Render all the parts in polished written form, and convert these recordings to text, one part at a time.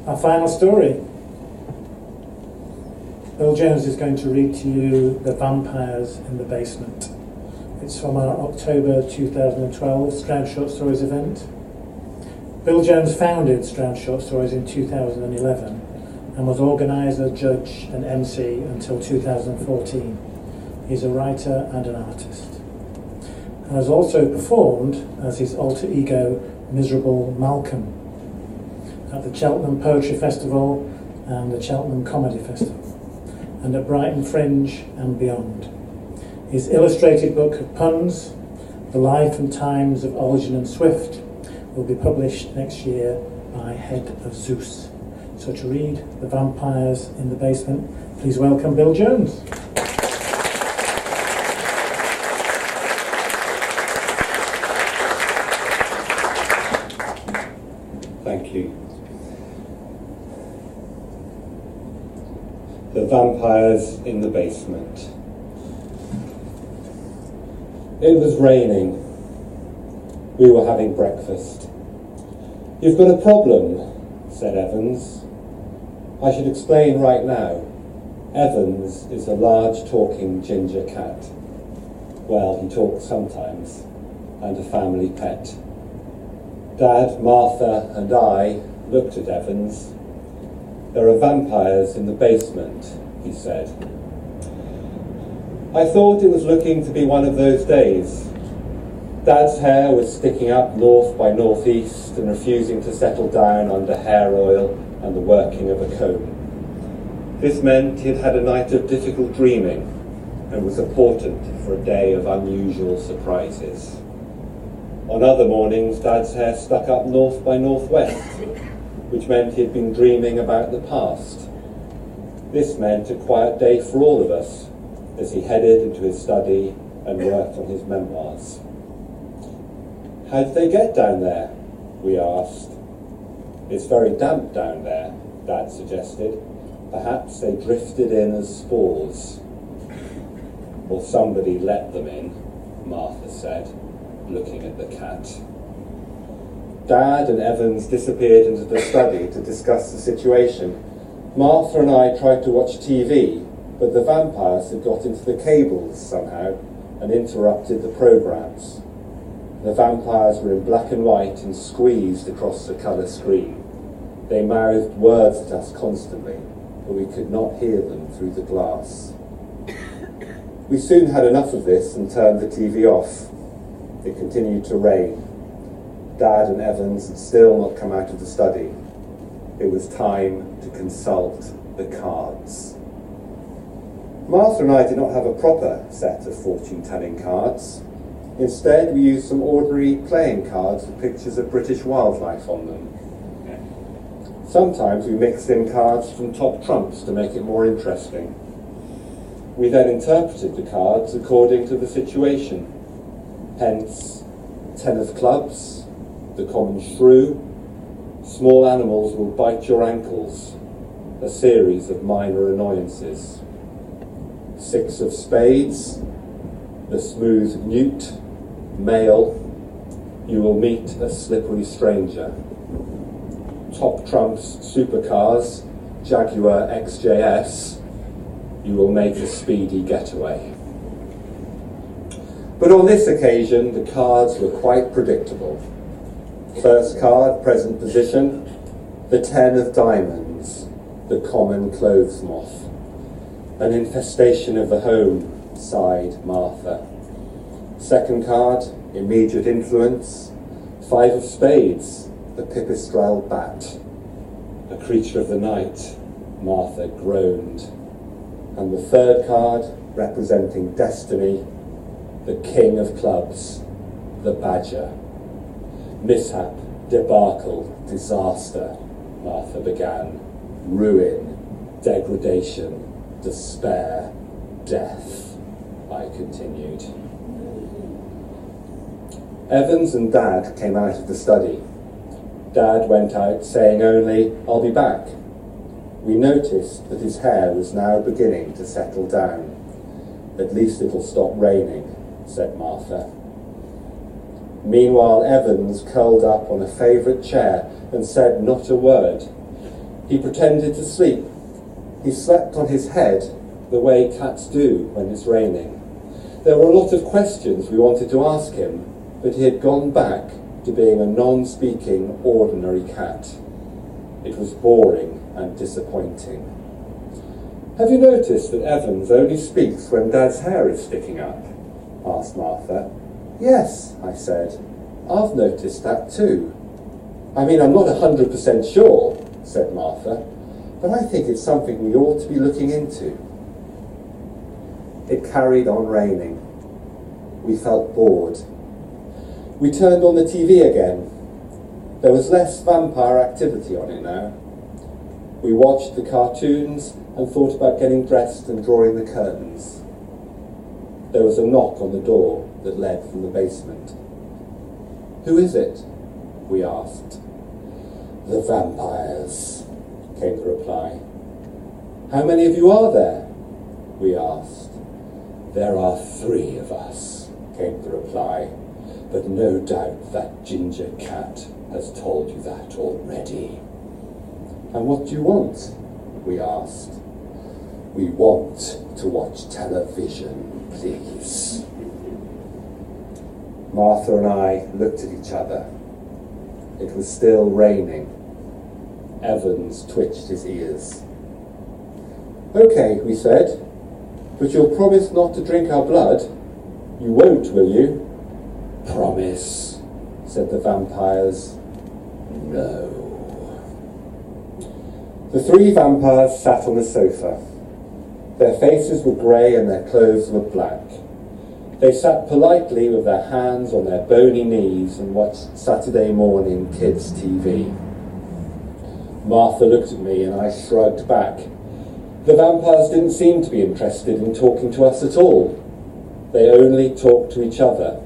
Our final story. Bill Jones is going to read to you The Vampires in the Basement. It's from our October 2012 Stroud Short Stories event. Bill Jones founded Stroud Short Stories in 2011 and was organiser, judge and MC until 2014. He's a writer and an artist, and has also performed as his alter ego Miserable Malcolm at the Cheltenham Poetry Festival and the Cheltenham Comedy Festival, and at Brighton Fringe and beyond. His illustrated book of puns, The Life and Times of Olgin and Swift, will be published next year by Head of Zeus. So to read The Vampires in the Basement, please welcome Bill Jones. Thank you. The Vampires in the Basement. It was raining. We were having breakfast. "You've got a problem," said Evans. I should explain right now. Evans is a large talking ginger cat. Well, he talks sometimes, and a family pet. Dad, Martha and I looked at Evans. "There are vampires in the basement," he said. I thought it was looking to be one of those days. Dad's hair was sticking up north by northeast and refusing to settle down under hair oil and the working of a comb. This meant he'd had a night of difficult dreaming and was a portent for a day of unusual surprises. On other mornings, Dad's hair stuck up north by northwest, which meant he'd been dreaming about the past. This meant a quiet day for all of us as he headed into his study and worked on his memoirs. "How did they get down there?" we asked. "It's very damp down there," Dad suggested. "Perhaps they drifted in as spores." "Or somebody let them in," Martha said, looking at the cat. Dad and Evans disappeared into the study to discuss the situation. Martha and I tried to watch TV, but the vampires had got into the cables somehow and interrupted the programmes. The vampires were in black and white and squeezed across the colour screen. They mouthed words at us constantly, but we could not hear them through the glass. We soon had enough of this and turned the TV off. It continued to rain. Dad and Evans had still not come out of the study. It was time to consult the cards. Martha and I did not have a proper set of fortune-telling cards. Instead, we used some ordinary playing cards with pictures of British wildlife on them. Sometimes we mixed in cards from top trumps to make it more interesting. We then interpreted the cards according to the situation. Hence, 10 of clubs, the common shrew, small animals will bite your ankles, a series of minor annoyances. 6 of spades, the smooth newt, male, you will meet a slippery stranger. Top trumps supercars, Jaguar XJS, you will make a speedy getaway. But on this occasion, the cards were quite predictable. First card, present position, the 10 of diamonds, the common clothes moth. An infestation of the home, sighed Martha. Second card, immediate influence, 5 of spades, the pipistrelle bat. A creature of the night, Martha groaned. And the third card, representing destiny, the king of clubs, the badger. Mishap, debacle, disaster, Martha began. Ruin, degradation, despair, death, I continued. Evans and Dad came out of the study. Dad went out saying only, "I'll be back." We noticed that his hair was now beginning to settle down. "At least it'll stop raining," said Martha. Meanwhile, Evans curled up on a favourite chair and said not a word. He pretended to sleep. He slept on his head the way cats do when it's raining. There were a lot of questions we wanted to ask him, but he had gone back to being a non-speaking, ordinary cat. It was boring and disappointing. "Have you noticed that Evans only speaks when Dad's hair is sticking up?" asked Martha. "Yes," I said. "I've noticed that too." "I mean, I'm not 100% sure," said Martha, "but I think it's something we ought to be looking into." It carried on raining. We felt bored. We turned on the TV again. There was less vampire activity on it now. We watched the cartoons and thought about getting dressed and drawing the curtains. There was a knock on the door that led from the basement. "Who is it?" we asked. "The vampires," came the reply. "How many of you are there?" we asked. "There are 3 of us," came the reply, "but no doubt that ginger cat has told you that already." "And what do you want?" we asked. "We want to watch television, please." Martha and I looked at each other. It was still raining. Evans twitched his ears. "Okay," we said, "but you'll promise not to drink our blood? You won't, will you?" "Promise," said the vampires. "No." The 3 vampires sat on the sofa. Their faces were grey and their clothes were black. They sat politely with their hands on their bony knees and watched Saturday morning kids' TV. Martha looked at me and I shrugged back. The vampires didn't seem to be interested in talking to us at all. They only talked to each other.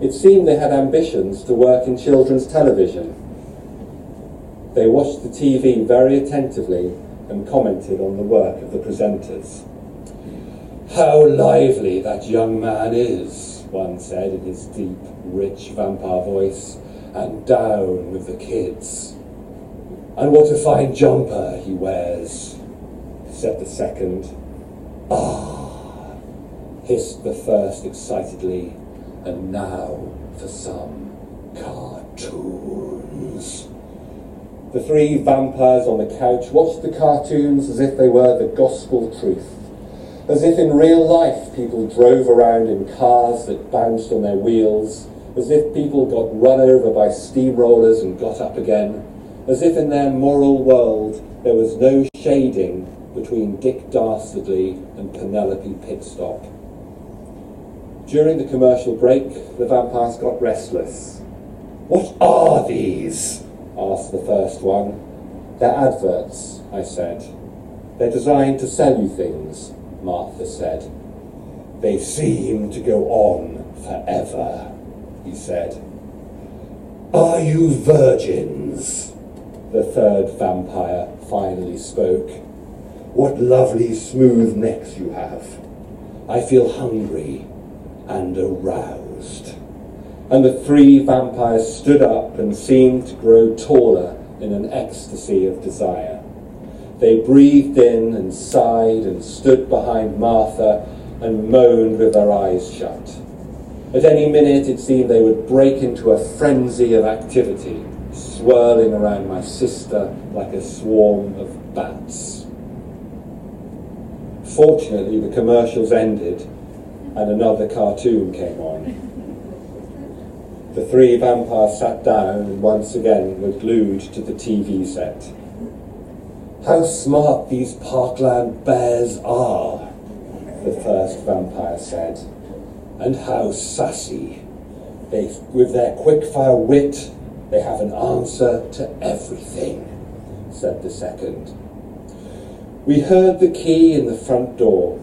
It seemed they had ambitions to work in children's television. They watched the TV very attentively and commented on the work of the presenters. "How lively that young man is," one said in his deep, rich vampire voice, "and down with the kids. And what a fine jumper he wears," said the second. "Ah," hissed the first excitedly, "and now for some cartoons." The 3 vampires on the couch watched the cartoons as if they were the gospel truth. As if in real life people drove around in cars that bounced on their wheels, as if people got run over by steamrollers and got up again, as if in their moral world there was no shading between Dick Dastardly and Penelope Pitstop. During the commercial break, the vampires got restless. "What are these?" asked the first one. "They're adverts," I said. "They're designed to sell you things," Martha said. "They seem to go on forever," he said. "Are you virgins?" the third vampire finally spoke. "What lovely smooth necks you have. I feel hungry and aroused." And the 3 vampires stood up and seemed to grow taller in an ecstasy of desire. They breathed in and sighed and stood behind Martha and moaned with their eyes shut. At any minute it seemed they would break into a frenzy of activity, swirling around my sister like a swarm of bats. Fortunately, the commercials ended and another cartoon came on. The 3 vampires sat down and once again were glued to the TV set. "How smart these parkland bears are," the first vampire said, "and how sassy. With their quick-fire wit, they have an answer to everything," said the second. We heard the key in the front door,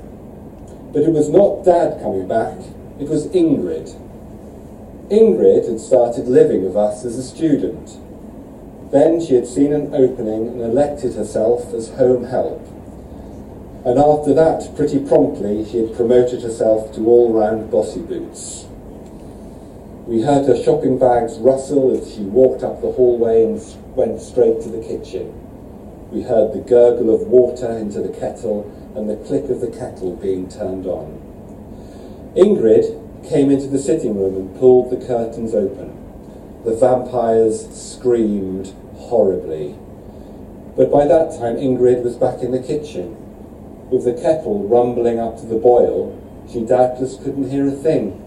but it was not Dad coming back, it was Ingrid. Ingrid had started living with us as a student. Then she had seen an opening and elected herself as home help. And after that, pretty promptly, she had promoted herself to all-round bossy boots. We heard her shopping bags rustle as she walked up the hallway and went straight to the kitchen. We heard the gurgle of water into the kettle and the click of the kettle being turned on. Ingrid came into the sitting room and pulled the curtains open. The vampires screamed horribly. But by that time Ingrid was back in the kitchen. With the kettle rumbling up to the boil, she doubtless couldn't hear a thing.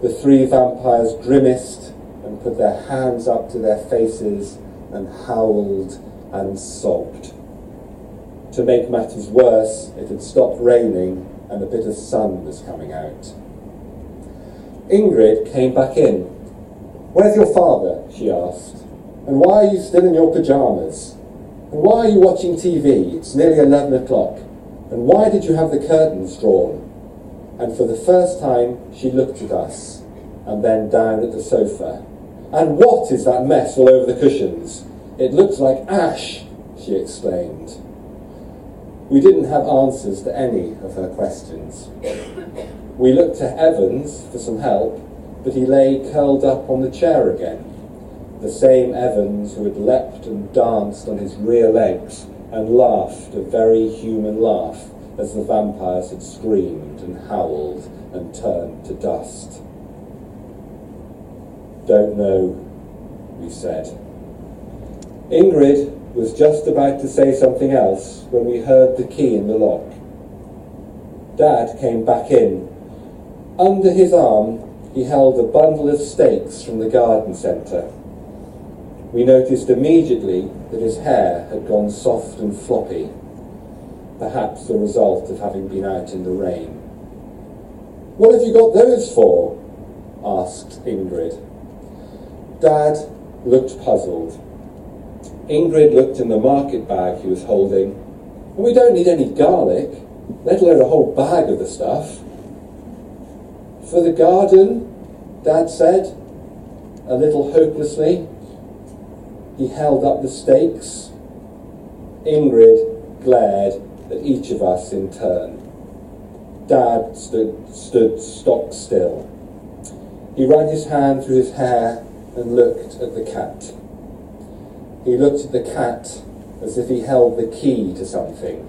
The three vampires grimaced and put their hands up to their faces and howled and sobbed. To make matters worse, it had stopped raining and a bit of sun was coming out. Ingrid came back in. "Where's your father?" she asked. "And why are you still in your pyjamas? And why are you watching TV? It's nearly 11 o'clock. And why did you have the curtains drawn?" And for the first time she looked at us, and then down at the sofa. "And what is that mess all over the cushions? It looks like ash," she exclaimed. We didn't have answers to any of her questions. We looked to Evans for some help, but he lay curled up on the chair again. The same Evans who had leapt and danced on his rear legs and laughed a very human laugh as the vampires had screamed and howled and turned to dust. "Don't know," we said. Ingrid was just about to say something else when we heard the key in the lock. Dad came back in. Under his arm he held a bundle of stakes from the garden centre. We noticed immediately that his hair had gone soft and floppy, perhaps the result of having been out in the rain. "What have you got those for?" asked Ingrid. Dad looked puzzled. Ingrid looked in the market bag he was holding. "We don't need any garlic, let alone a whole bag of the stuff." "For the garden," Dad said, a little hopelessly. He held up the stakes. Ingrid glared at each of us in turn. Dad stood stock still. He ran his hand through his hair and looked at the cat. He looked at the cat as if he held the key to something,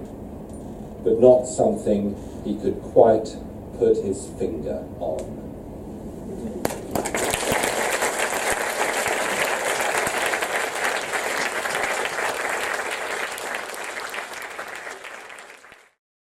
but not something he could quite put his finger on.